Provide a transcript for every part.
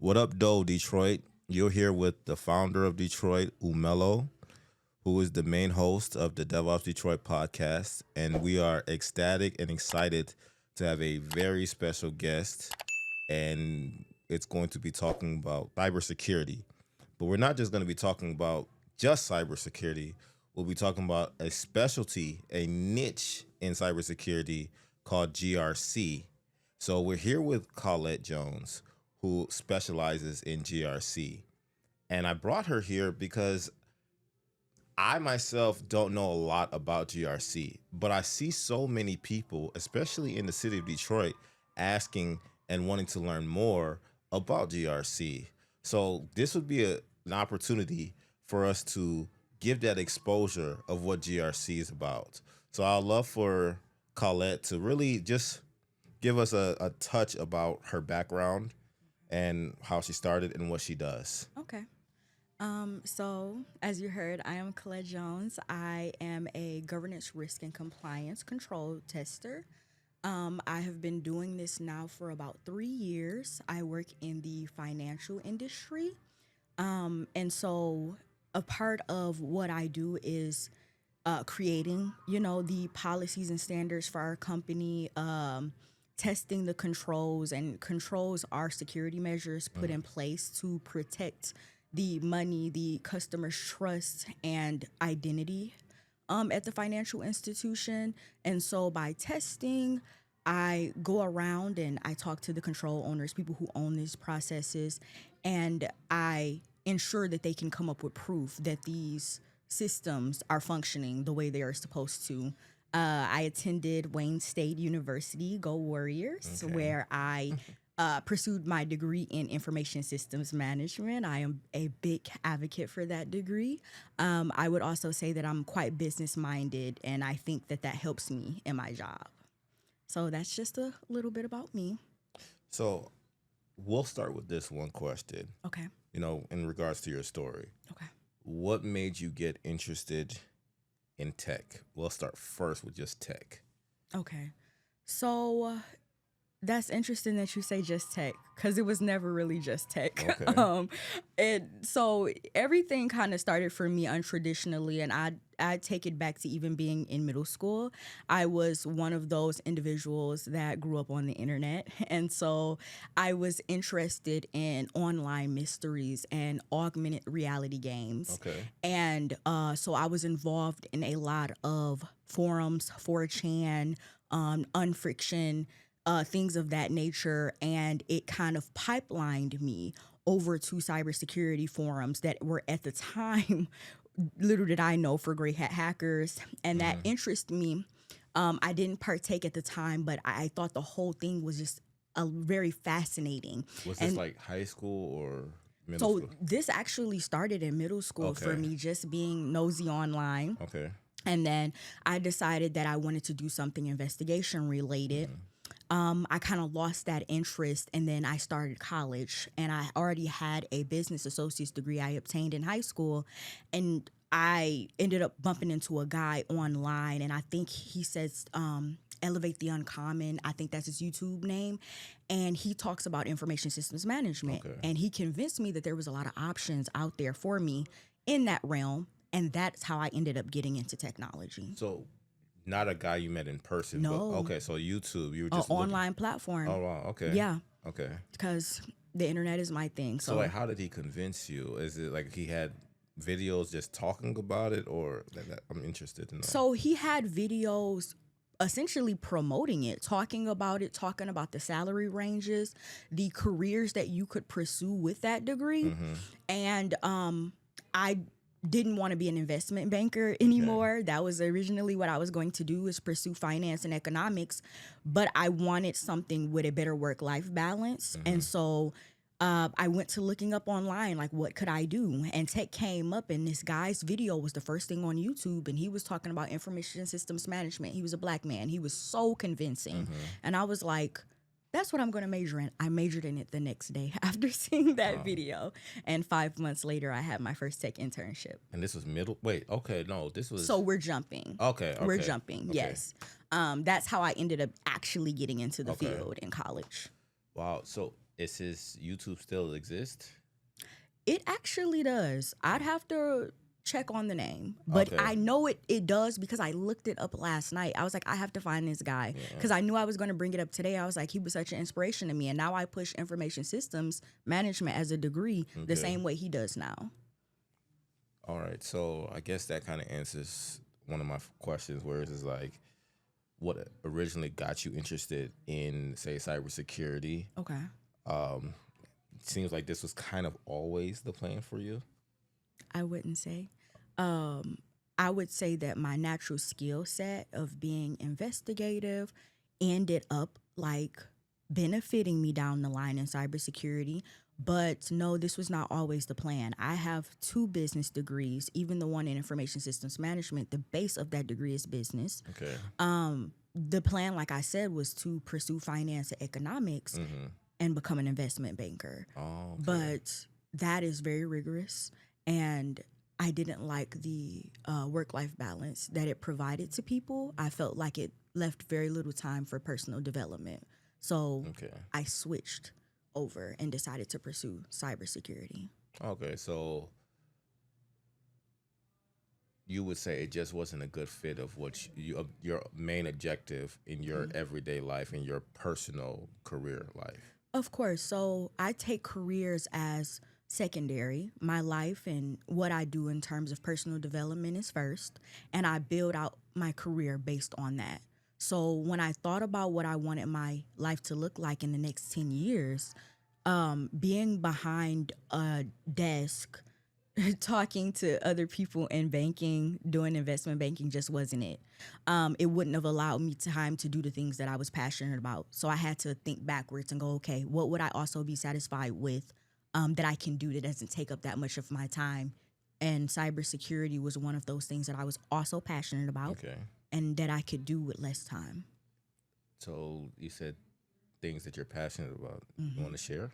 What up, though, Detroit? You're here with the founder of Detroit, Umelo, who is the main host of the DevOps Detroit podcast. And we are ecstatic and excited to have a very special guest. And it's going to be talking about cybersecurity. But we're not just going to be talking about just cybersecurity. We'll be talking about a specialty, a niche in cybersecurity called GRC. So we're here with Colette Jones, who specializes in GRC. And I brought her here because I myself don't know a lot about GRC, but I see so many people, especially in the city of Detroit, asking and wanting to learn more about GRC. So this would be an opportunity for us to give that exposure of what GRC is about. So I'd love for Colette to really just give us a touch about her background and how she started and what she does. Okay. So, as you heard, I am Colette Jones. I am a governance, risk, and compliance control tester. I have been doing this now for about 3 years. I work in the financial industry. And so, a part of what I do is creating, the policies and standards for our company, testing the controls, and controls are security measures put in place to protect the money, the customer's trust and identity at the financial institution. And so by testing, I go around and I talk to the control owners, people who own these processes, and I ensure that they can come up with proof that these systems are functioning the way they are supposed to. I attended Wayne State University, go Warriors, where I pursued my degree in information systems management. I am a big advocate for that degree. I would also say that I'm quite business minded, and I think that that helps me in my job. So that's just a little bit about me. So we'll start with this one question. Okay. In regards to your story. Okay. What made you get interested in tech? We'll start first with just tech. Okay. So that's interesting that you say just tech, because it was never really just tech. Okay. So everything kind of started for me untraditionally, and I take it back to even being in middle school. I was one of those individuals that grew up on the internet, and so I was interested in online mysteries and augmented reality games. Okay. And so I was involved in a lot of forums, 4chan, Unfriction, things of that nature, and it kind of pipelined me over to cybersecurity forums that were at the time, little did I know, for gray hat hackers, and that interested me. I didn't partake at the time, but I thought the whole thing was just very fascinating. Was this like high school or middle school? So this actually started in middle school for me, just being nosy online. Okay. And then I decided that I wanted to do something investigation related. I kind of lost that interest, and then I started college, and I already had a business associate's degree I obtained in high school, and I ended up bumping into a guy online, and I think he says Elevate the Uncommon. I think that's his YouTube name, and he talks about information systems management, and he convinced me that there was a lot of options out there for me in that realm, and that's how I ended up getting into technology. So not a guy you met in person. No. But, okay, so YouTube, you were just online platform. Oh, wow, okay. Yeah. Okay. Because the internet is my thing. So like, how did he convince you? Is it like he had videos just talking about it, or I'm interested in that? So he had videos essentially promoting it, talking about the salary ranges, the careers that you could pursue with that degree. And I didn't want to be an investment banker anymore. Okay. That was originally what I was going to do, is pursue finance and economics, but I wanted something with a better work-life balance. And so I went to looking up online, like, what could I do? And tech came up, and this guy's video was the first thing on YouTube, and he was talking about information systems management. He was a black man. He was so convincing. And I was like, that's what I'm going to major in. I majored in it the next day after seeing that video. And 5 months later, I had my first tech internship. And this was this was... So we're jumping. Okay. We're jumping, yes. That's how I ended up actually getting into the field in college. Wow. So Is his YouTube still exist? It actually does. I'd have to check on the name, but Okay. I know it does because I looked it up last night. I was like, I have to find this guy because I knew I was going to bring it up today. I was like, he was such an inspiration to me, and now I push information systems management as a degree the Okay. same way he does now. All right. So I guess that kind of answers one of my questions, where it's like, what originally got you interested in, say, cybersecurity? Okay. Um, it seems like this was kind of always the plan for you. I wouldn't say. I would say that my natural skill set of being investigative ended up like benefiting me down the line in cybersecurity. But no, this was not always the plan. I have 2 business degrees, even the one in information systems management. The base of that degree is business. Okay. The plan, like I said, was to pursue finance and economics and become an investment banker. Oh, okay. But that is very rigorous, and I didn't like the work-life balance that it provided to people. I felt like it left very little time for personal development. So Okay. I switched over and decided to pursue cybersecurity. Okay. So you would say it just wasn't a good fit of what your main objective in your everyday life, in your personal career life. Of course. So I take careers as secondary. My life and what I do in terms of personal development is first, and I build out my career based on that. So when I thought about what I wanted my life to look like in the next 10 years, being behind a desk, talking to other people in banking, doing investment banking just wasn't it. It wouldn't have allowed me time to do the things that I was passionate about. So I had to think backwards and go, okay, what would I also be satisfied with that I can do that doesn't take up that much of my time? And cybersecurity was one of those things that I was also passionate about Okay. and that I could do with less time. So you said things that you're passionate about. You want to share?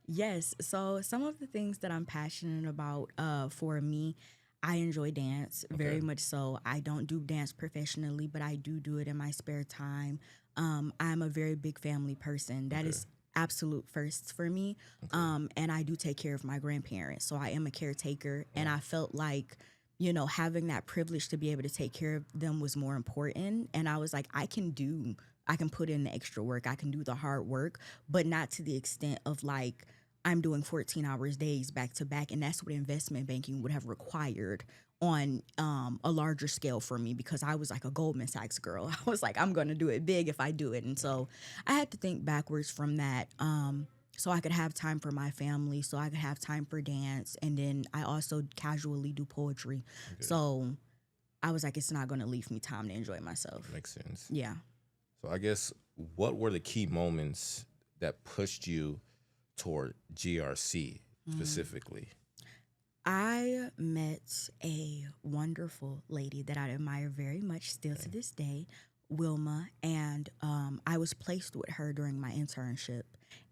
Yes. So some of the things that I'm passionate about for me, I enjoy dance very much so. I don't do dance professionally, but I do it in my spare time. I'm a very big family person. That is absolute first for me. And I do take care of my grandparents. So I am a caretaker. And I felt like, you know, having that privilege to be able to take care of them was more important. And I was like, I can put in the extra work. I can do the hard work, but not to the extent of like I'm doing 14 hours days back to back. And that's what investment banking would have required on a larger scale for me because I was like a Goldman Sachs girl. I was like, I'm going to do it big if I do it. And so I had to think backwards from that. So I could have time for my family, so I could have time for dance. And then I also casually do poetry. So I was like, it's not going to leave me time to enjoy myself. Makes sense. Yeah. So I guess, what were the key moments that pushed you toward GRC specifically? I met a wonderful lady that I admire very much still to this day, Wilma, and I was placed with her during my internship,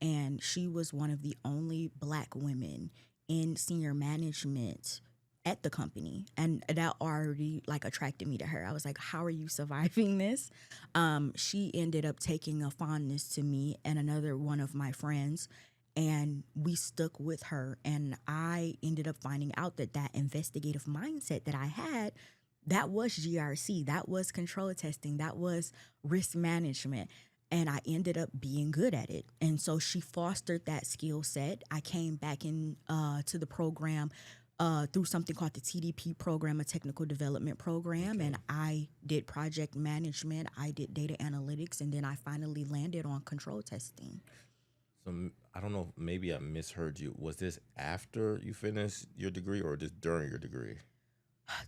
and she was one of the only Black women in senior management at the company, and that already like attracted me to her. I was like, how are you surviving this? She ended up taking a fondness to me and another one of my friends, and we stuck with her, and I ended up finding out that that investigative mindset that I had, that was GRC, that was control testing, that was risk management, and I ended up being good at it. And so she fostered that skill set. I came back in to the program through something called the TDP program, a technical development program, and I did project management, I did data analytics, and then I finally landed on control testing. So I don't know, maybe I misheard you. Was this after you finished your degree or just during your degree?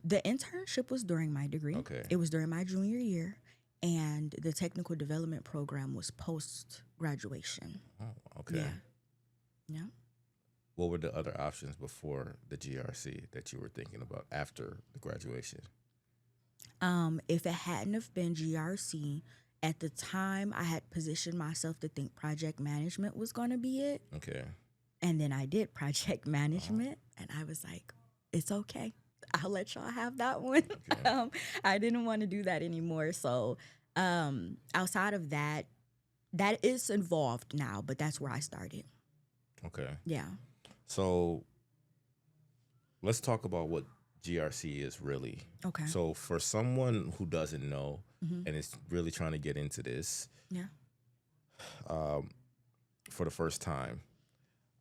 The internship was during my degree. Okay. It was during my junior year, and the technical development program was post graduation. Oh, okay. Yeah. Yeah. What were the other options before the GRC that you were thinking about after the graduation? If it hadn't have been GRC, at the time I had positioned myself to think project management was going to be it. Okay. And then I did project management, and I was like, it's okay. I'll let y'all have that one. Okay. I didn't want to do that anymore. So outside of that, that is involved now, but that's where I started. Okay. Yeah. So let's talk about what GRC is really. Okay. So for someone who doesn't know Mm-hmm. and is really trying to get into this Yeah. um, for the first time,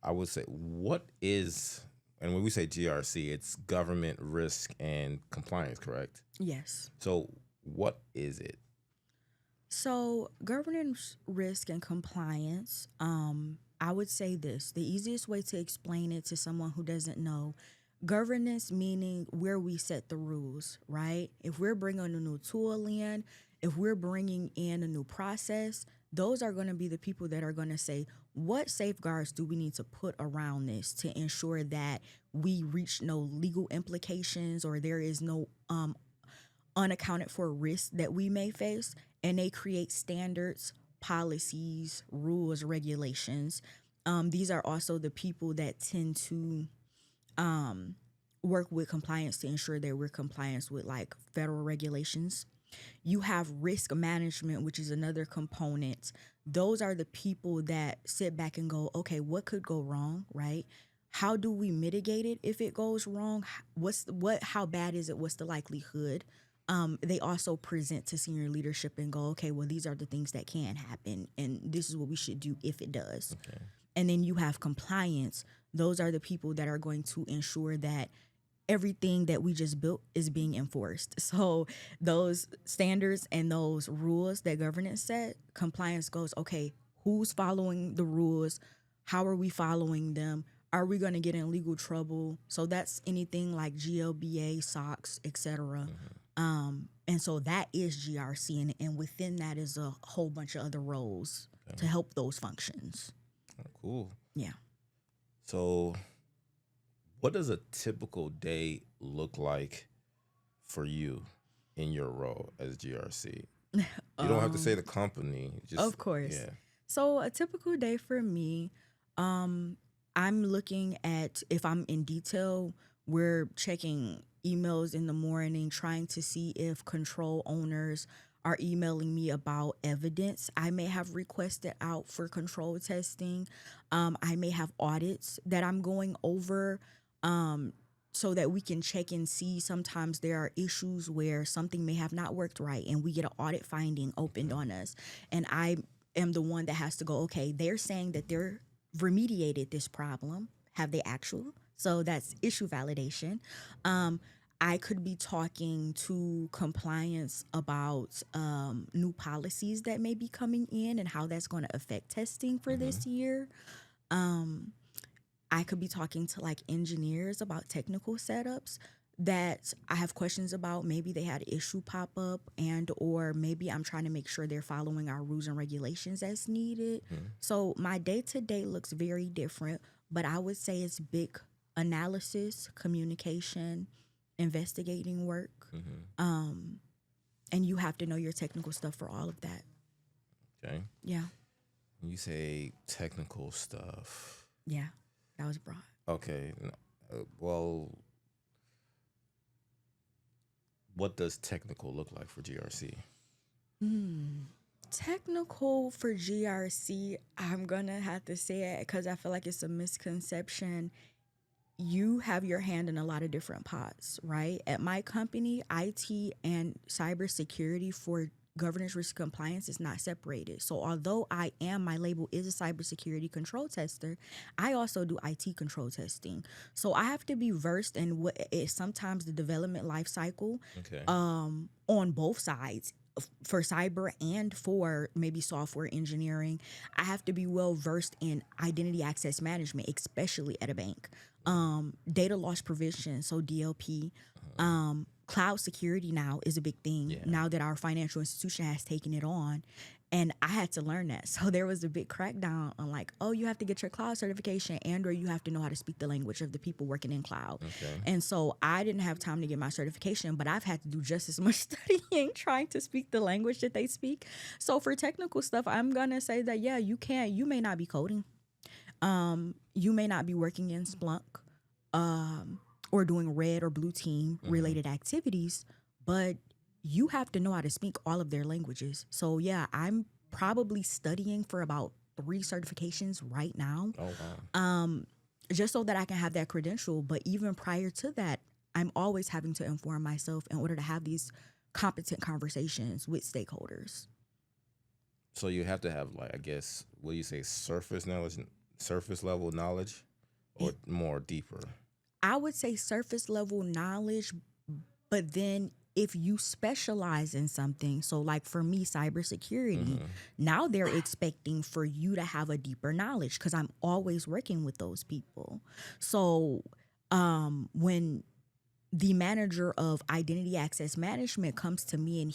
I would say what is, and when we say GRC, it's government risk and compliance, correct? Yes. So what is it? So, governance, risk, and compliance. I would say this: the easiest way to explain it to someone who doesn't know, governance meaning where we set the rules, right? If we're bringing a new tool in, if we're bringing in a new process, those are going to be the people that are going to say, what safeguards do we need to put around this to ensure that we reach no legal implications or there is no unaccounted for risks that we may face, and they create standards, policies, rules, regulations. These are also the people that tend to work with compliance to ensure that we're compliant with like federal regulations. You have risk management, which is another component. Those are the people that sit back and go, okay, what could go wrong, right? How do we mitigate it if it goes wrong? How bad is it? What's the likelihood? They also present to senior leadership and go, okay, well, these are the things that can happen, and this is what we should do if it does. Okay. And then you have compliance. Those are the people that are going to ensure that everything that we just built is being enforced. So those standards and those rules that governance set, compliance goes, okay, who's following the rules? How are we following them? Are we going to get in legal trouble? So that's anything like GLBA, SOX, etc. And so that is GRC, and within that is a whole bunch of other roles to help those functions. Cool. Yeah. So what does a typical day look like for you in your role as GRC? You don't have to say the company. Just, Of course. Yeah. So a typical day for me, I'm looking at, if I'm in detail, we're checking emails in the morning, trying to see if control owners are emailing me about evidence I may have requested out for control testing. I may have audits that I'm going over, so that we can check and see. Sometimes there are issues where something may have not worked right and we get an audit finding opened on us. And I am the one that has to go, okay, they're saying that they're remediated this problem. Have they actual? So that's issue validation. I could be talking to compliance about new policies that may be coming in and how that's going to affect testing for this year. I could be talking to like engineers about technical setups that I have questions about. Maybe they had an issue pop up, and or maybe I'm trying to make sure they're following our rules and regulations as needed. So my day to day looks very different, but I would say it's big analysis, communication, investigating work. And you have to know your technical stuff for all of that. Okay. Yeah. When you say technical stuff. Yeah. That was broad. Okay. Well, what does technical look like for GRC? Technical for GRC, I'm going to have to say it because I feel like it's a misconception. You have your hand in a lot of different pots, right? At my company, IT and cybersecurity for governance risk compliance is not separated. So although my label is a cybersecurity control tester, I also do IT control testing. So I have to be versed in what is sometimes the development life cycle on both sides. For cyber and for maybe software engineering, I have to be well versed in identity access management, especially at a bank. Data loss prevention, so DLP. Cloud security now is a big thing now that our financial institution has taken it on. And I had to learn that. So there was a big crackdown on like, oh, you have to get your cloud certification and or you have to know how to speak the language of the people working in cloud. And so I didn't have time to get my certification, but I've had to do just as much studying trying to speak the language that they speak. So for technical stuff, I'm going to say that, yeah, you may not be coding. You may not be working in Splunk or doing red or blue team related activities, but you have to know how to speak all of their languages. So yeah, I'm probably studying for about 3 certifications right now, Oh wow. just so that I can have that credential. But even prior to that, I'm always having to inform myself in order to have these competent conversations with stakeholders. So you have to have, like, I guess, what do you say, surface level knowledge, or more deeper? I would say surface level knowledge, but then if you specialize in something, so like for me, cybersecurity, now they're expecting for you to have a deeper knowledge because I'm always working with those people. So when the manager of identity access management comes to me and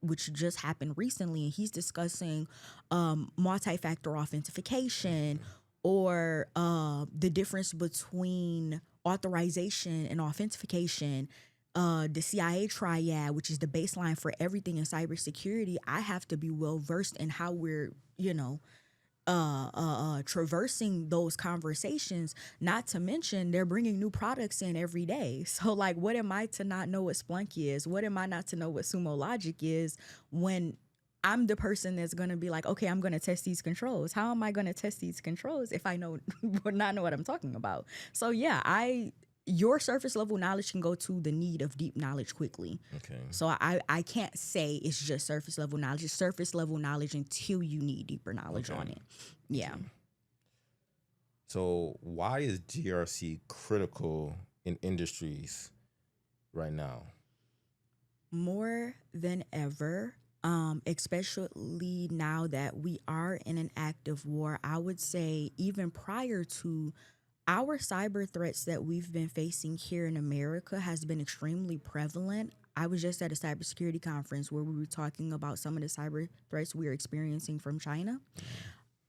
which just happened recently, and he's discussing multi-factor authentication or the difference between authorization and authentication, the CIA triad, which is the baseline for everything in cybersecurity. I have to be well versed in how we're, traversing those conversations. Not to mention, they're bringing new products in every day. So, like, what am I to not know what Splunk is? What am I not to know what Sumo Logic is when I'm the person that's going to be like, okay, I'm going to test these controls. How am I going to test these controls if I know not know what I'm talking about? So, yeah, your surface level knowledge can go to the need of deep knowledge quickly. Okay. So I can't say it's just surface level knowledge. It's surface level knowledge until you need deeper knowledge on it. Yeah. So why is GRC critical in industries right now? More than ever, especially now that we are in an active war. I would say even prior to our cyber threats that we've been facing here in America has been extremely prevalent. I was just at a cybersecurity conference where we were talking about some of the cyber threats we are experiencing from China.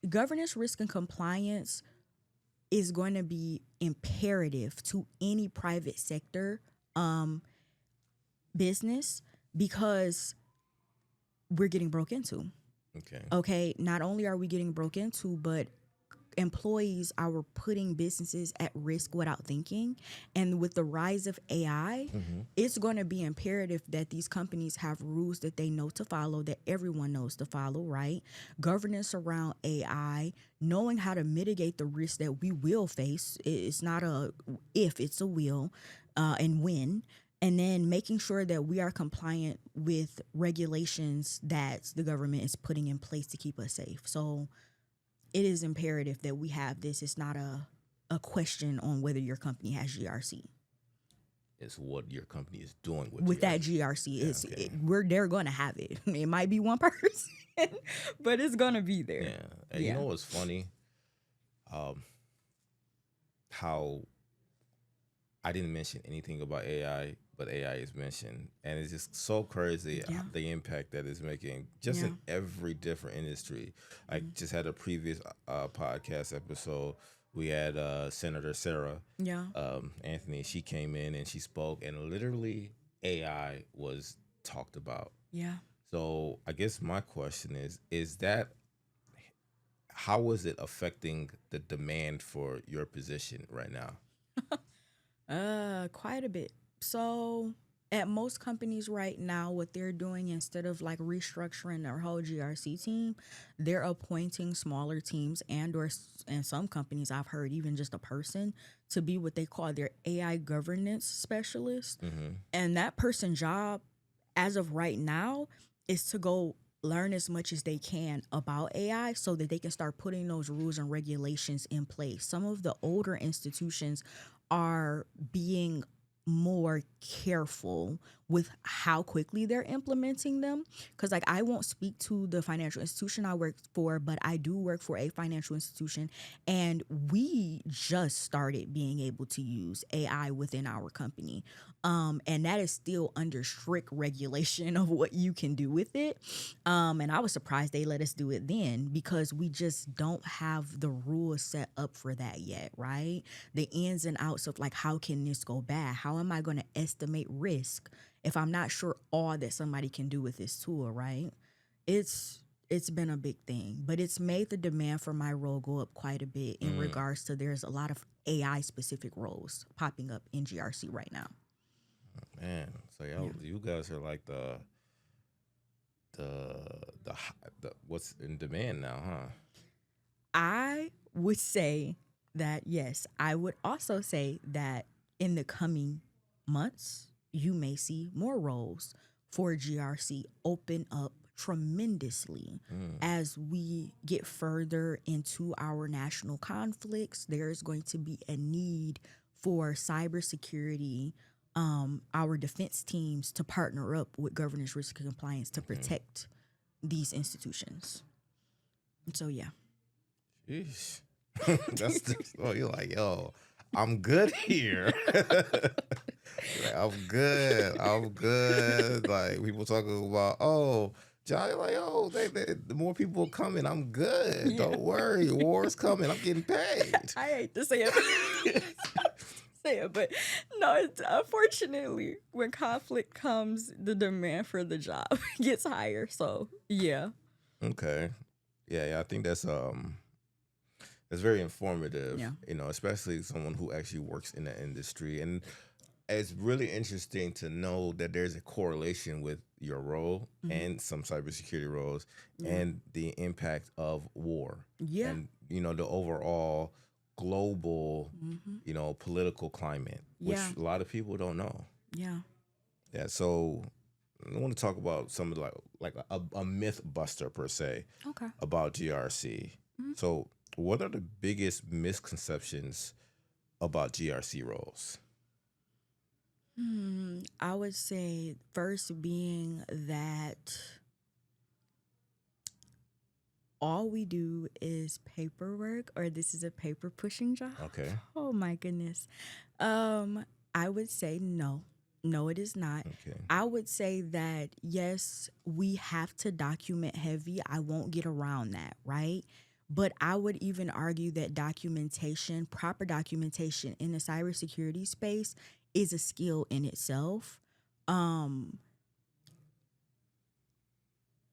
Governance, risk, and compliance is going to be imperative to any private sector business because we're getting broke into. Okay. Okay, not only are we getting broke into, but employees are putting businesses at risk without thinking. And with the rise of AI, it's going to be imperative that these companies have rules that they know to follow, that everyone knows to follow, right? Governance around AI, knowing how to mitigate the risks that we will face. It's not a if, it's a will, and when. And then making sure that we are compliant with regulations that the government is putting in place to keep us safe. So it is imperative that we have this. It's not a question on whether your company has GRC. It's what your company is doing With GRC. that GRC. They're going to have it. It might be one person, but it's going to be there. Yeah. And you know what's funny? How I didn't mention anything about AI, but AI is mentioned. And it's just so crazy the impact that it's making just in every different industry. I just had a previous podcast episode. We had Senator Sarah Anthony. She came in and she spoke, and literally AI was talked about. Yeah. So I guess my question is that how is it affecting the demand for your position right now? Quite a bit. So at most companies right now, what they're doing, instead of like restructuring their whole GRC team, they're appointing smaller teams or in some companies I've heard even just a person to be what they call their AI governance specialist. And that person's job as of right now is to go learn as much as they can about AI so that they can start putting those rules and regulations in place. Some of the older institutions are being more careful with how quickly they're implementing them. Because, like, I won't speak to the financial institution I work for, but I do work for a financial institution, and we just started being able to use AI within our company. And that is still under strict regulation of what you can do with it. And I was surprised they let us do it then because we just don't have the rules set up for that yet, right? The ins and outs of like, how can this go bad? How am I going to estimate risk if I'm not sure all that somebody can do with this tool, right? It's been a big thing, but it's made the demand for my role go up quite a bit in regards to there's a lot of AI specific roles popping up in GRC right now. Man, so you guys are like the what's in demand now, huh? I would say that yes, I would also say that in the coming months, you may see more roles for GRC open up tremendously as we get further into our national conflicts. There's going to be a need for cybersecurity, our defense teams to partner up with governance, risk, and compliance to protect these institutions. So yeah. Sheesh. That's just, oh, you're like, yo, I'm good here. Like, I'm good. I'm good. Like people talking about, oh, Johnny, like, oh, the more people coming, I'm good. Yeah. Don't worry, war's coming. I'm getting paid. I hate to say it. Say it, but no, it's, unfortunately, when conflict comes, the demand for the job gets higher. So yeah. Okay. Yeah, I think that's very informative. Yeah. You know, especially someone who actually works in the industry. And it's really interesting to know that there's a correlation with your role and some cybersecurity roles and the impact of war. Yeah. And, you know, the overall global, you know, political climate, which Yeah. a lot of people don't know. Yeah. Yeah. So I want to talk about some of a myth buster per se Okay. about GRC. So what are the biggest misconceptions about GRC roles? I would say first being that all we do is paperwork, or this is a paper pushing job. Okay. Oh my goodness. I would say no. No, it is not. Okay. I would say that yes, we have to document heavy. I won't get around that, right? But I would even argue that documentation, proper documentation in the cybersecurity space is a skill in itself.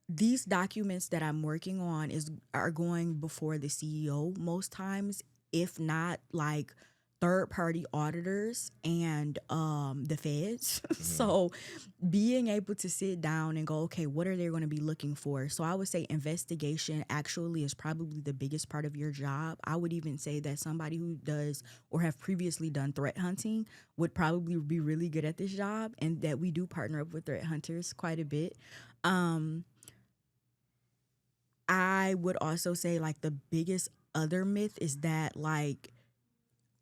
These documents that I'm working on are going before the CEO most times, if not like third party auditors and the feds. So being able to sit down and go, okay, what are they going to be looking for? So I would say investigation actually is probably the biggest part of your job. I would even say that somebody who does or have previously done threat hunting would probably be really good at this job, and that we do partner up with threat hunters quite a bit. I would also say like the biggest other myth is that like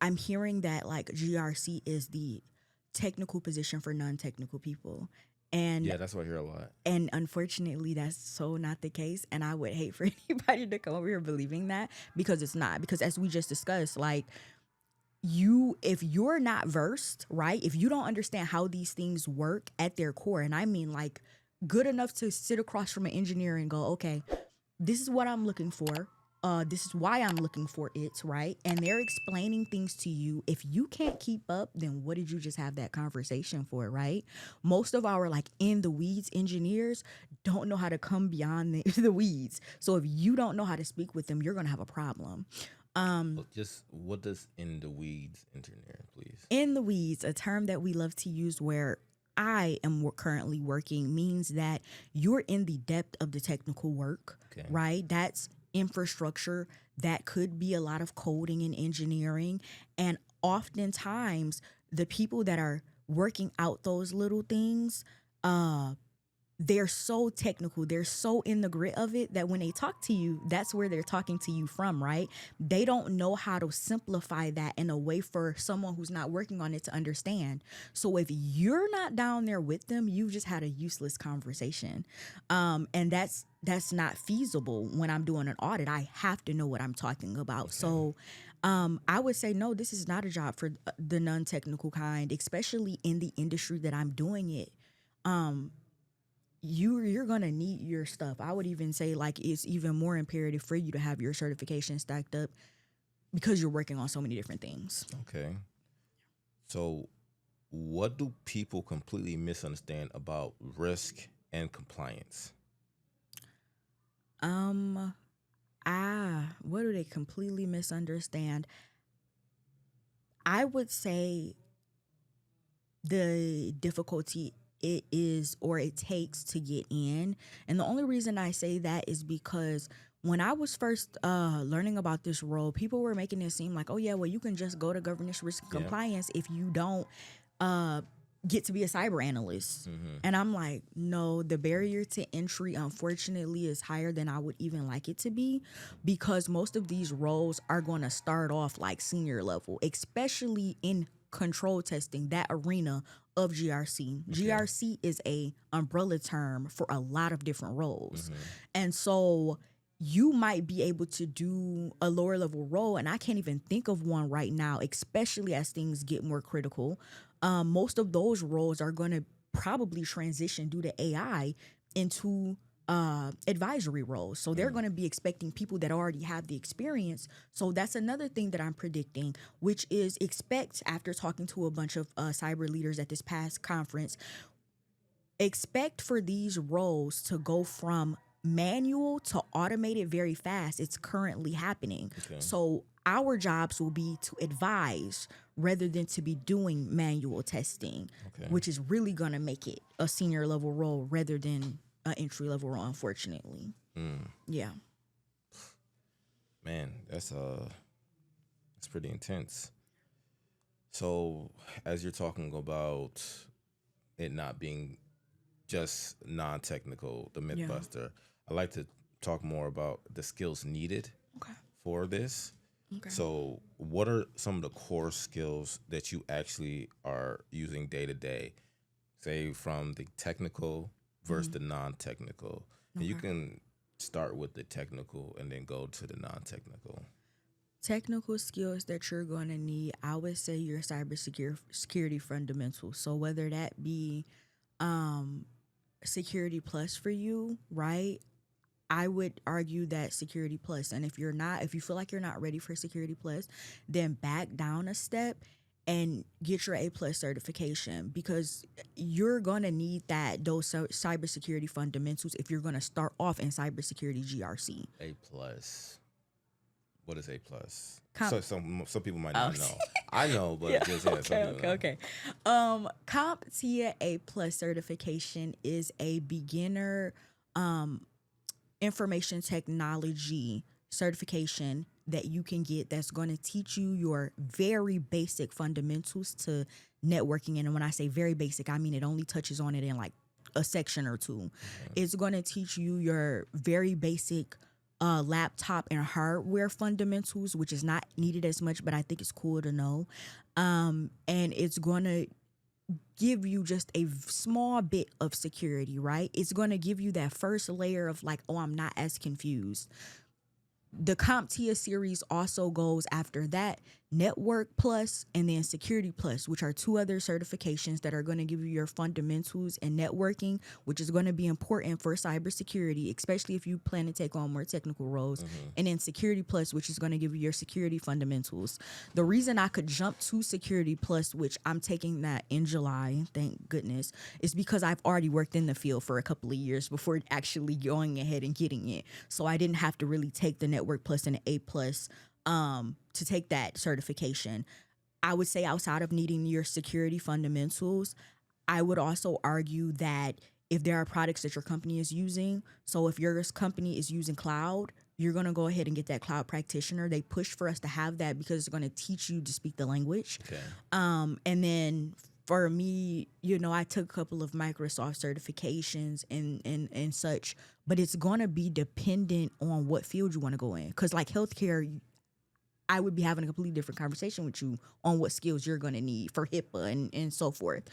I'm hearing that like GRC is the technical position for non-technical people. And Yeah, that's what I hear a lot. and unfortunately that's so not the case, and I would hate for anybody to come over here believing that, because it's not. Because as we just discussed, like if you're not versed, right? If you don't understand how these things work at their core, and I mean like good enough to sit across from an engineer and go, okay, this is what I'm looking for. This is why I'm looking for it, right? And they're explaining things to you. If you can't keep up, then what did you just have that conversation for, right? Most of our like in the weeds engineers don't know how to come beyond the weeds. So if you don't know how to speak with them, you're going to have a problem. Just what does in the weeds engineer, please? In the weeds, a term that we love to use where I am currently working, means that you're in the depth of the technical work, Okay. right? That's infrastructure. That could be a lot of coding and engineering. And oftentimes, the people that are working out those little things, they're so technical, they're so in the grit of it that when they talk to you, that's where they're talking to you from, right? They don't know how to simplify that in a way for someone who's not working on it to understand. So if you're not down there with them, you've just had a useless conversation. And that's not feasible. When I'm doing an audit, I have to know what I'm talking about. Okay. So I would say, no, this is not a job for the non-technical kind, especially in the industry that I'm doing it. You're gonna need your stuff. I would even say like it's even more imperative for you to have your certification stacked up, because you're working on so many different things. Okay. So what do people completely misunderstand about risk and compliance? What do they completely misunderstand? I would say the difficulty it takes to get in. And the only reason I say that is because when I was first learning about this role, people were making it seem like, oh yeah, well you can just go to governance risk and Yeah. compliance if you don't uh, get to be a cyber analyst. And I'm like, no, the barrier to entry unfortunately is higher than I would even like it to be, because most of these roles are going to start off like senior level, especially in control testing, that arena of GRC. GRC is a umbrella term for a lot of different roles. And so you might be able to do a lower level role, and I can't even think of one right now, especially as things get more critical. Most of those roles are going to probably transition due to AI into advisory roles. So they're going to be expecting people that already have the experience. So that's another thing that I'm predicting, which is expect, after talking to a bunch of cyber leaders at this past conference, expect for these roles to go from manual to automated very fast. It's currently happening. So our jobs will be to advise rather than to be doing manual testing, which is really going to make it a senior level role rather than an entry level role, unfortunately. Yeah. Man, that's pretty intense. So, as you're talking about it not being just non-technical, the Mythbuster, I like to talk more about the skills needed for this. So, what are some of the core skills that you actually are using day to day? Say from the technical versus the non-technical, and you can start with the technical and then go to the non-technical. Technical skills that you're going to need, I would say your cybersecurity fundamentals. So whether that be Security Plus for you, right? I would argue that Security Plus. And if you feel like you're not ready for Security Plus, then back down a step and get your A plus certification, because you're gonna need those cybersecurity fundamentals if you're gonna start off in cybersecurity GRC. A plus. What is A plus? Com- So some people might not know. I know, but just some people know. Okay. CompTIA A plus certification is a beginner information technology certification that you can get that's going to teach you your very basic fundamentals to networking. And when I say very basic, I mean it only touches on it in like a section or two. It's going to teach you your very basic laptop and hardware fundamentals, which is not needed as much, but I think it's cool to know. And it's going to give you just a small bit of security, right? It's going to give you that first layer of like, oh, I'm not as confused. The CompTIA series also goes after that, Network Plus and then Security Plus, which are two other certifications that are going to give you your fundamentals and networking, which is going to be important for cybersecurity, especially if you plan to take on more technical roles. And then Security Plus, which is going to give you your security fundamentals. The reason I could jump to Security Plus, which I'm taking that in July, thank goodness, is because I've already worked in the field for a couple of years before actually going ahead and getting it. So I didn't have to really take the Network Plus and the A Plus to take that certification. I would say outside of needing your security fundamentals, I would also argue that if there are products that your company is using, so if your company is using cloud, you're going to go ahead and get that cloud practitioner. They push for us to have that because it's going to teach you to speak the language. And then for me, I took a couple of Microsoft certifications and such, but it's going to be dependent on what field you want to go in. Because like healthcare, I would be having a completely different conversation with you on what skills you're going to need for HIPAA and so forth.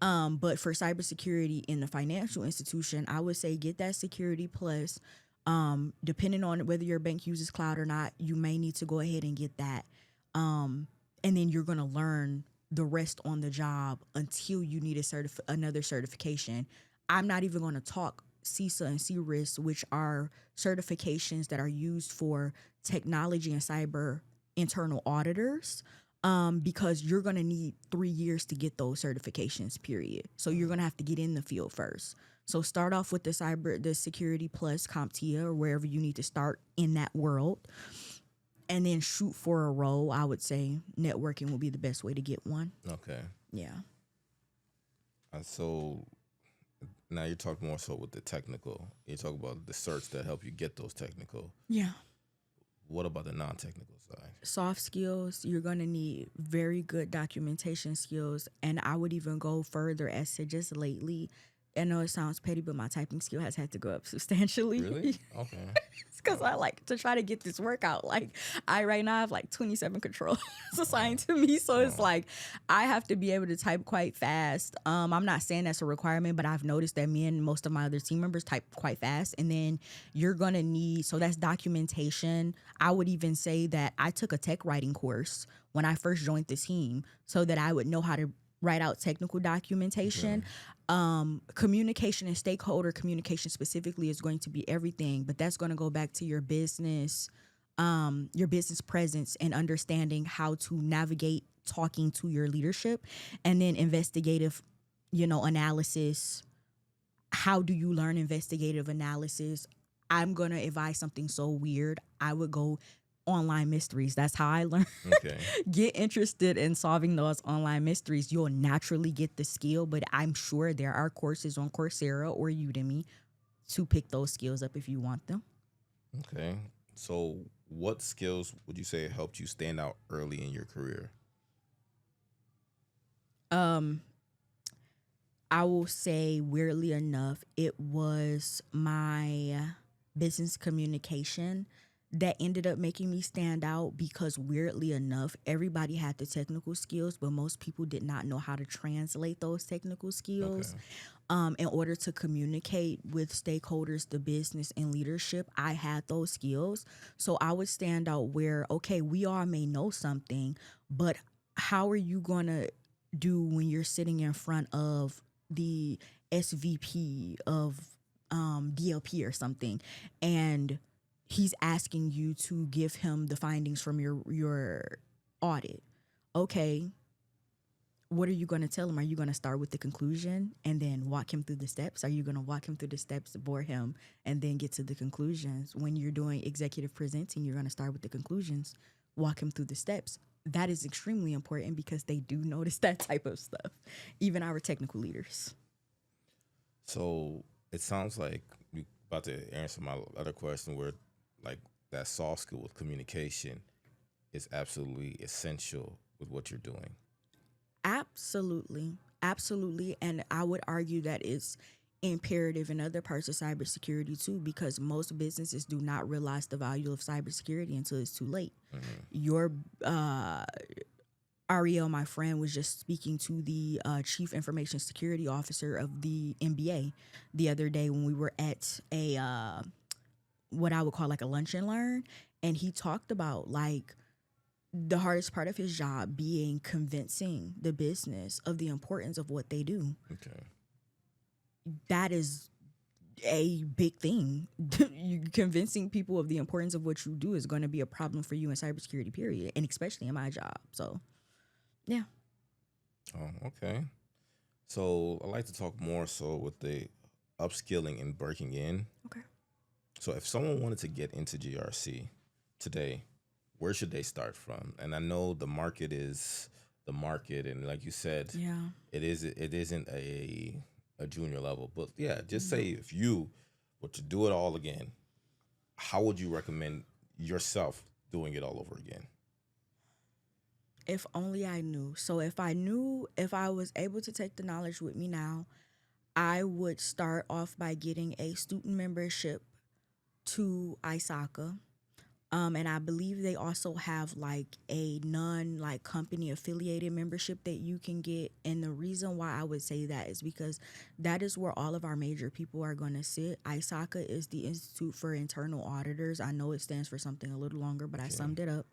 But for cybersecurity in the financial institution, I would say get that Security Plus. Depending on whether your bank uses cloud or not, you may need to go ahead and get that. And then you're going to learn the rest on the job until you need another certification. I'm not even going to talk CISA and CRIS, which are certifications that are used for technology and cyber internal auditors, because you're going to need 3 years to get those certifications, period. So you're going to have to get in the field first. So start off with the Security Plus, CompTIA, or wherever you need to start in that world, and then shoot for a role. I would say networking will be the best way to get one. Okay. Yeah. So Now you're talking more so with the technical. You talk about the certs that help you get those technical. Yeah. What about the non-technical side? Soft skills, you're going to need very good documentation skills. And I would even go further as to just lately. I know it sounds petty, but my typing skill has had to go up substantially. Really? Okay. Because I like to try to get this work out. Like, I right now have like 27 controls assigned to me. So it's like I have to be able to type quite fast. I'm not saying that's a requirement, but I've noticed that me and most of my other team members type quite fast. And then you're going to need, so that's documentation. I would even say that I took a tech writing course when I first joined the team so that I would know how to write out technical documentation. Communication and stakeholder communication specifically is going to be everything, but that's going to go back to your business presence and understanding how to navigate talking to your leadership, and then investigative, analysis. How do you learn investigative analysis? I'm going to advise something so weird. I would go online mysteries. That's how I learn. Okay. Get interested in solving those online mysteries. You'll naturally get the skill, but I'm sure there are courses on Coursera or Udemy to pick those skills up if you want them. Okay. So what skills would you say helped you stand out early in your career? I will say, weirdly enough, it was my business communication that ended up making me stand out, because weirdly enough, everybody had the technical skills, but most people did not know how to translate those technical skills. In order to communicate with stakeholders, the business and leadership. I had those skills. So I would stand out where, okay, we all may know something, but how are you going to do when you're sitting in front of the SVP of DLP or something, and he's asking you to give him the findings from your audit? Okay, what are you going to tell him? Are you going to start with the conclusion and then walk him through the steps? Are you going to walk him through the steps, bore him, and then get to the conclusions? When you're doing executive presenting, you're going to start with the conclusions, walk him through the steps. That is extremely important because they do notice that type of stuff, even our technical leaders. So it sounds like you're about to answer my other question, where like that soft skill with communication is absolutely essential with what you're doing. Absolutely. Absolutely. And I would argue that it's imperative in other parts of cybersecurity too, because most businesses do not realize the value of cybersecurity until it's too late. Your Ariel, my friend, was just speaking to the chief information security officer of the NBA the other day when we were at a what I would call like a lunch and learn, and he talked about like the hardest part of his job being convincing the business of the importance of what they do. Okay. That is a big thing. You convincing people of the importance of what you do is going to be a problem for you in cybersecurity, period, and especially in my job. So, yeah. Oh, okay. So I like to talk more so with the upskilling and breaking in. Okay. So if someone wanted to get into GRC today, where should they start from? And I know the market is the market, and like you said, Yeah. it isn't a junior level. But yeah, just say if you were to do it all again, how would you recommend yourself doing it all over again? If only I knew. So if I was able to take the knowledge with me now, I would start off by getting a student membership to ISACA. And I believe they also have like a like company affiliated membership that you can get. And the reason why I would say that is because that is where all of our major people are going to sit. ISACA is the Institute for Internal Auditors. I know it stands for something a little longer, but I summed it up.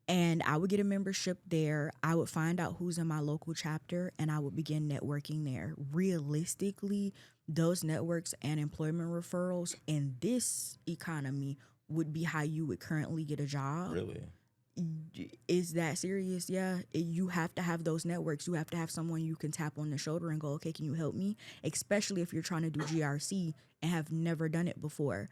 And I would get a membership there. I would find out who's in my local chapter, and I would begin networking there. Realistically, those networks and employment referrals in this economy would be how you would currently get a job. Really? Is that serious? Yeah. You have to have those networks. You have to have someone you can tap on the shoulder and go, okay, can you help me? Especially if you're trying to do GRC and have never done it before.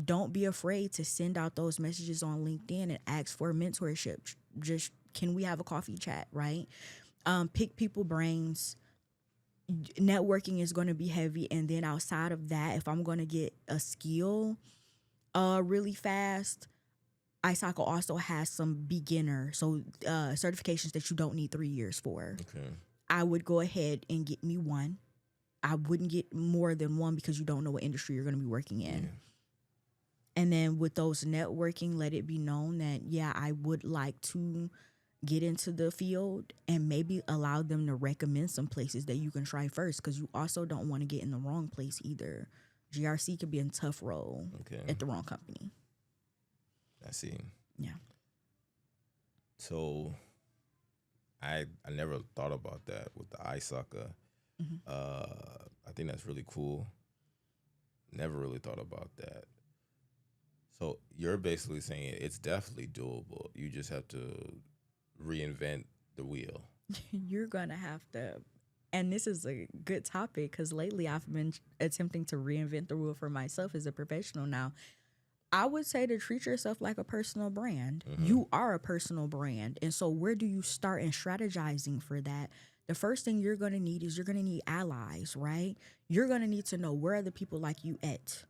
Don't be afraid to send out those messages on LinkedIn and ask for mentorship. Just, can we have a coffee chat, right? Pick people brains. networking is going to be heavy, and then outside of that, if I'm going to get a skill really fast, ISACA also has some beginner certifications that you don't need 3 years for. Okay. I would go ahead and get me one. I wouldn't get more than one because you don't know what industry you're going to be working in. Yeah. And then with those networking, let it be known that, yeah, I would like to get into the field, and maybe allow them to recommend some places that you can try first, because you also don't want to get in the wrong place either. GRC could be a tough role Okay. at the wrong company. I see. Yeah. So I never thought about that with the ISACA. Mhm. I think that's really cool. Never really thought about that. So you're basically saying it's definitely doable. You just have to reinvent the wheel. You're going to have to. And this is a good topic because lately I've been attempting to reinvent the wheel for myself as a professional now. I would say to treat yourself like a personal brand. You are a personal brand. And so where do you start in strategizing for that? The first thing you're going to need is you're going to need allies, right? You're going to need to know where are the people like you at.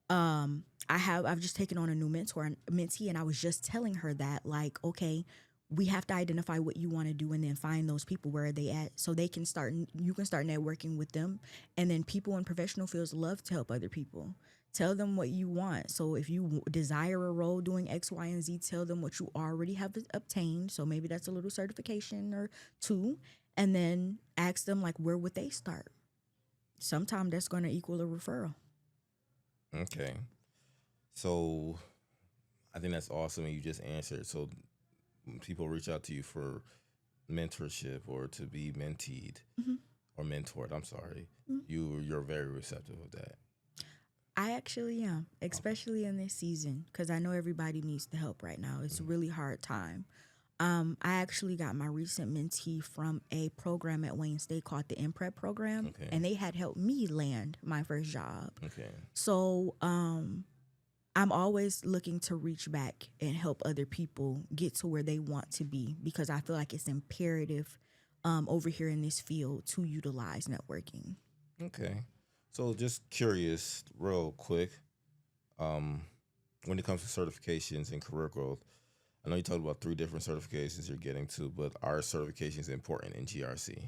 I've just taken on a new mentee, and I was just telling her that, like, okay, we have to identify what you want to do and then find those people where are they at, so they can start, you can start networking with them. And then people in professional fields love to help other people. Tell them what you want. So if you desire a role doing X, Y, and Z, tell them what you already have obtained. So maybe that's a little certification or two. And then ask them, like, where would they start? Sometimes that's going to equal a referral. Okay. So I think that's awesome, and you just answered. So when people reach out to you for mentorship or to be menteed or mentored, I'm sorry, you're very receptive of that. I actually am, especially in this season, because I know everybody needs the help right now. It's a really hard time. I actually got my recent mentee from a program at Wayne State called the MPrep program, Okay. and they had helped me land my first job. Okay. So I'm always looking to reach back and help other people get to where they want to be, because I feel like it's imperative over here in this field to utilize networking. Okay. So just curious, real quick, when it comes to certifications and career growth, I know you talked about 3 different certifications you're getting to, but are certifications important in GRC?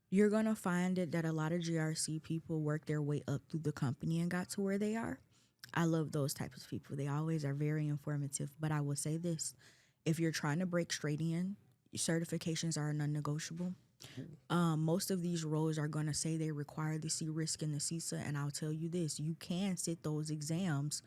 You're going to find it that a lot of GRC people work their way up through the company and got to where they are. I love those types of people. They always are very informative. But I will say this, if you're trying to break straight in, certifications are non-negotiable. Most of these roles are going to say they require the C-Risk and the CISA, and I'll tell you this, you can sit those exams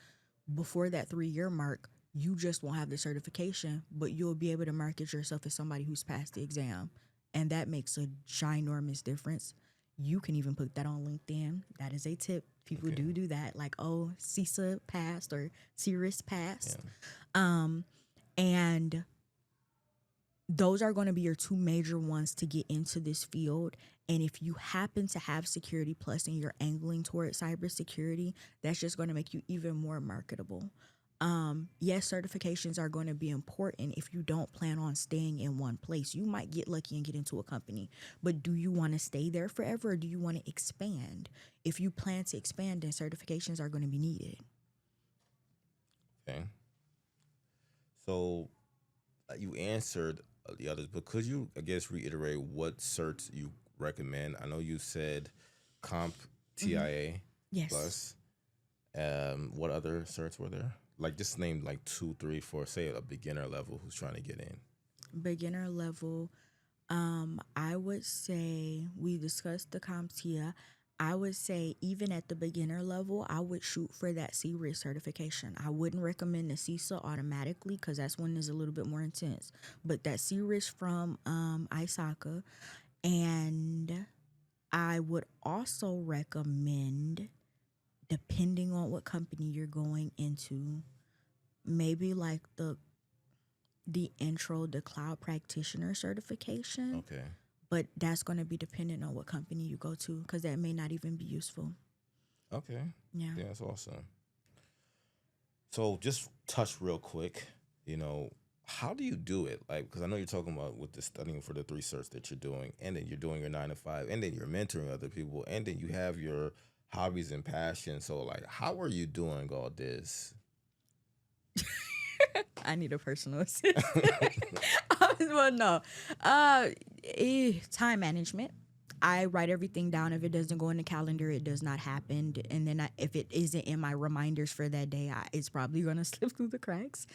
before that 3-year mark. You just won't have the certification, but you'll be able to market yourself as somebody who's passed the exam, and that makes a ginormous difference. You can even put that on LinkedIn. That is a tip. People Okay. do that, like, oh, CISA passed or C-Risk passed. Yeah. And those are going to be your 2 major ones to get into this field. And if you happen to have Security Plus and you're angling toward cybersecurity, that's just going to make you even more marketable. Yes, certifications are going to be important if you don't plan on staying in one place. You might get lucky and get into a company, but do you want to stay there forever, or do you want to expand? If you plan to expand, then certifications are going to be needed. Okay. So you answered the others, but could you, I guess, reiterate what certs you recommend? I know you said Comp TIA Yes. Plus. What other certs were there? Like, just name like 2, 3, 4. Say a beginner level who's trying to get in. Beginner level, I would say we discussed the CompTIA. I would say even at the beginner level, I would shoot for that C-Risk certification. I wouldn't recommend the CISA automatically because that's one is a little bit more intense. But that C-Risk from ISACA, and I would also recommend, depending on what company you're going into, maybe like the intro to cloud practitioner certification. Okay. But that's going to be dependent on what company you go to, because that may not even be useful. Okay. Yeah. Yeah, that's awesome. So just touch real quick, How do you do it? Like, because I know you're talking about with the studying for the 3 certs that you're doing, and then you're doing your 9 to 5, and then you're mentoring other people, and then you have your hobbies and passions. So, like, how are you doing all this? I need a personal assistant. Well, no. Time management. I write everything down. If it doesn't go in the calendar, it does not happen. And then if it isn't in my reminders for that day, it's probably going to slip through the cracks.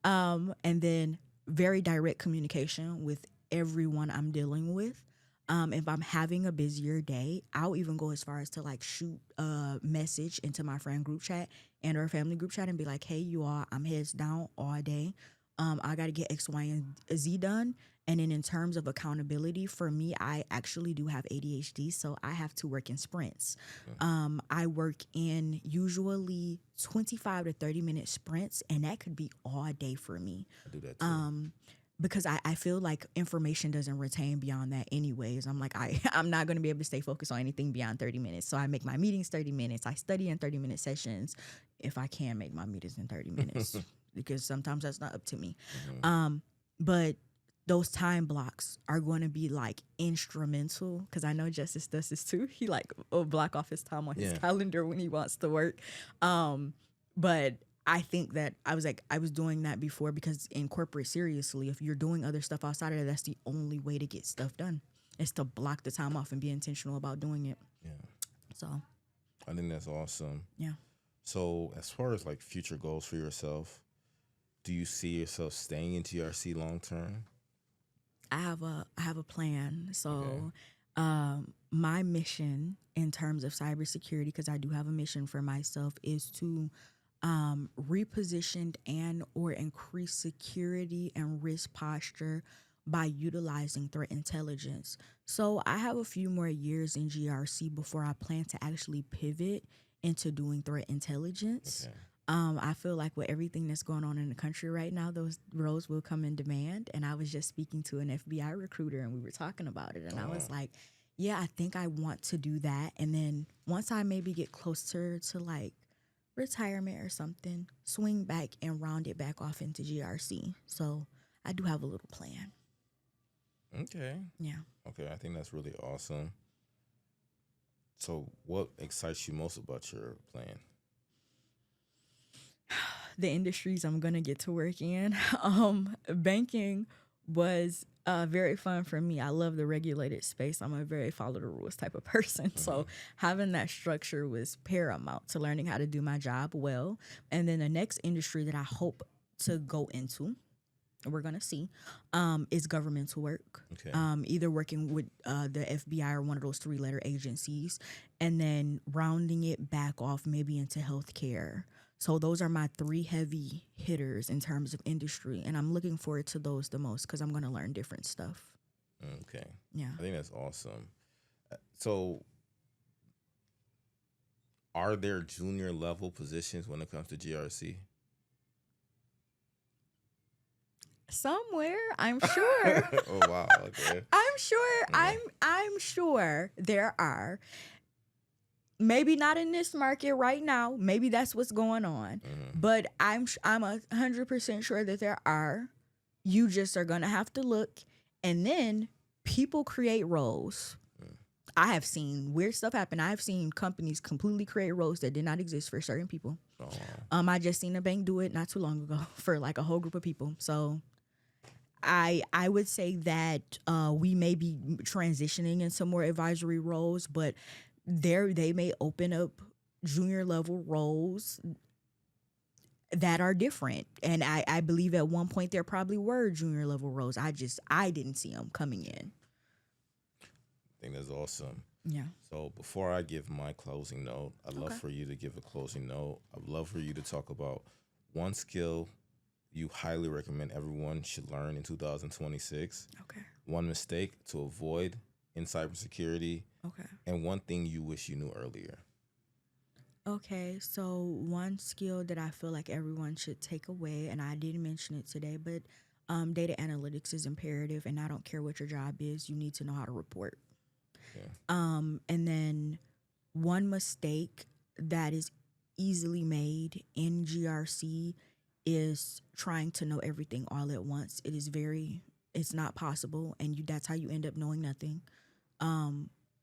And then very direct communication with everyone I'm dealing with. If I'm having a busier day, I'll even go as far as to like shoot a message into my friend group chat and our family group chat and be like, hey, you all, I'm heads down all day. I got to get X, Y, and Z done. And then in terms of accountability, for me, I actually do have ADHD, so I have to work in sprints. I work in usually 25 to 30-minute sprints, and that could be all day for me. I do that too. Because I feel like information doesn't retain beyond that anyways. I'm like, I'm not going to be able to stay focused on anything beyond 30 minutes. So I make my meetings 30 minutes. I study in 30-minute sessions if I can make my meetings in 30 minutes because sometimes that's not up to me. But those time blocks are going to be like instrumental because I know Justice does this too. He like will block off his time on his calendar when he wants to work. But I think that I was doing that before because in corporate, seriously, if you're doing other stuff outside of that, that's the only way to get stuff done is to block the time off and be intentional about doing it. Yeah. So I think that's awesome. yeah. So as far as like future goals for yourself, do you see yourself staying in GRC long term? I have a plan. So my mission in terms of cybersecurity, because I do have a mission for myself, is to reposition and or increase security and risk posture by utilizing threat intelligence. So I have a few more years in GRC before I plan to actually pivot into doing threat intelligence. Okay. I feel like with everything that's going on in the country right now, those roles will come in demand. And I was just speaking to an FBI recruiter and we were talking about it. And I was like, yeah, I think I want to do that. And then once I maybe get closer to like retirement or something, swing back and round it back off into GRC. So I do have a little plan. Okay. Yeah. Okay, I think that's really awesome. So what excites you most about your plan? The industries I'm gonna get to work in. Banking was very fun for me. I love the regulated space. I'm a very follow the rules type of person. So having that structure was paramount to learning how to do my job well. And then the next industry that I hope to go into, we're gonna see, is governmental work. Okay. Either working with the FBI or one of those 3-letter agencies, and then rounding it back off maybe into healthcare. So those are my 3 heavy hitters in terms of industry, and I'm looking forward to those the most because I'm going to learn different stuff. Okay. Yeah. I think that's awesome. So are there junior level positions when it comes to GRC? Somewhere, I'm sure. Oh wow. Okay. I'm sure. I'm sure there are. Maybe not in this market right now. Maybe that's what's going on. But I'm 100% sure that there are. You just are gonna have to look, and then people create roles. I have seen weird stuff happen. I've seen companies completely create roles that did not exist for certain people. I just seen a bank do it not too long ago for like a whole group of people. So I would say that we may be transitioning into more advisory roles, but they may open up junior level roles that are different. And I believe at one point there probably were junior level roles. I didn't see them coming in. I think that's awesome. Yeah. So before I give my closing note, I'd love for you to give a closing note. I'd love for you to talk about one skill you highly recommend everyone should learn in 2026. Okay. One mistake to avoid in cybersecurity. Okay. And one thing you wish you knew earlier. Okay, so one skill that I feel like everyone should take away, and I didn't mention it today, but data analytics is imperative, and I don't care what your job is, you need to know how to report. Yeah. And then one mistake that is easily made in GRC is trying to know everything all at once. It's not possible, and that's how you end up knowing nothing.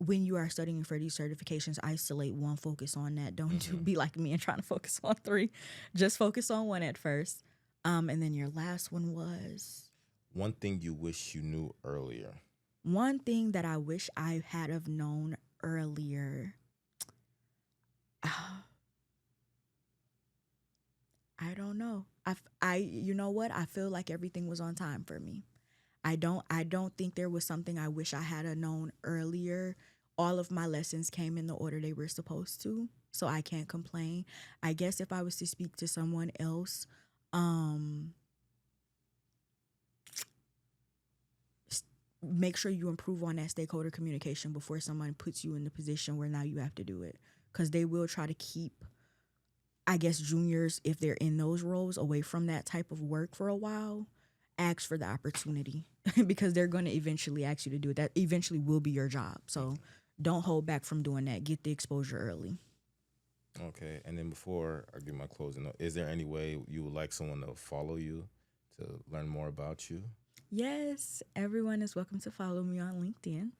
When you are studying for these certifications, isolate one, focus on that. Don't be like me and trying to focus on three. Just focus on one at first. And then your last one was One thing you wish you knew earlier. one thing that I wish I had have known earlier. I don't know. You know what? I feel like everything was on time for me. I don't think there was something I wish I had known earlier. All of my lessons came in the order they were supposed to, so I can't complain. I guess if I was to speak to someone else, um make sure you improve on that stakeholder communication before someone puts you in the position where now you have to do it, cuz they will try to keep, I guess, juniors, if they're in those roles, away from that type of work for a while. Ask for the opportunity because they're going to eventually ask you to do it. That eventually will be your job. So don't hold back from doing that. Get the exposure early. Okay, and then before I give my closing note, is there any way you would like someone to follow you to learn more about you? Yes, everyone is welcome to follow me on LinkedIn.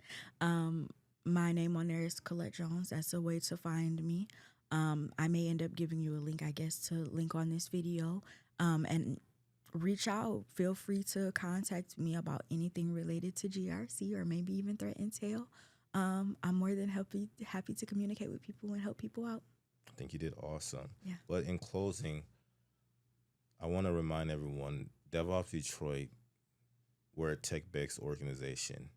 My name on there is Colette Jones. That's a way to find me. I may end up giving you a link, I guess, to link on this video. And reach out. Feel free to contact me about anything related to GRC or maybe even threat intel. I'm more than happy to communicate with people and help people out. I think you did awesome. Yeah. But in closing, I want to remind everyone, DevOps Detroit, we're a tech-based organization.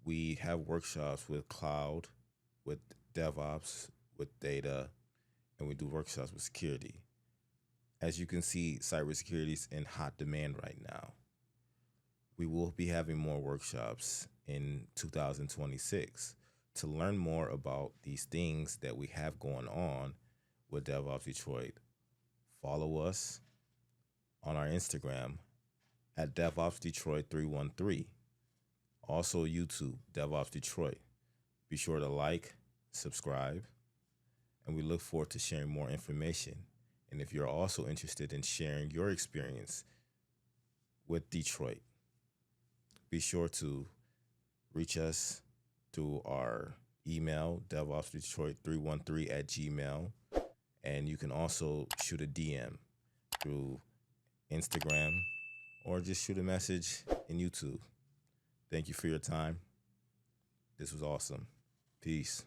We have workshops with cloud, with DevOps, with data, and we do workshops with security. As you can see, cybersecurity is in hot demand right now. We will be having more workshops in 2026 to learn more about these things that we have going on with DevOps Detroit. Follow us on our Instagram at DevOps Detroit 313. Also YouTube, DevOps Detroit. Be sure to like, subscribe, and we look forward to sharing more information. And if you're also interested in sharing your experience with Detroit, be sure to reach us through our email, DevOpsDetroit313 at gmail. And you can also shoot a DM through Instagram or just shoot a message in YouTube. Thank you for your time. This was awesome. Peace.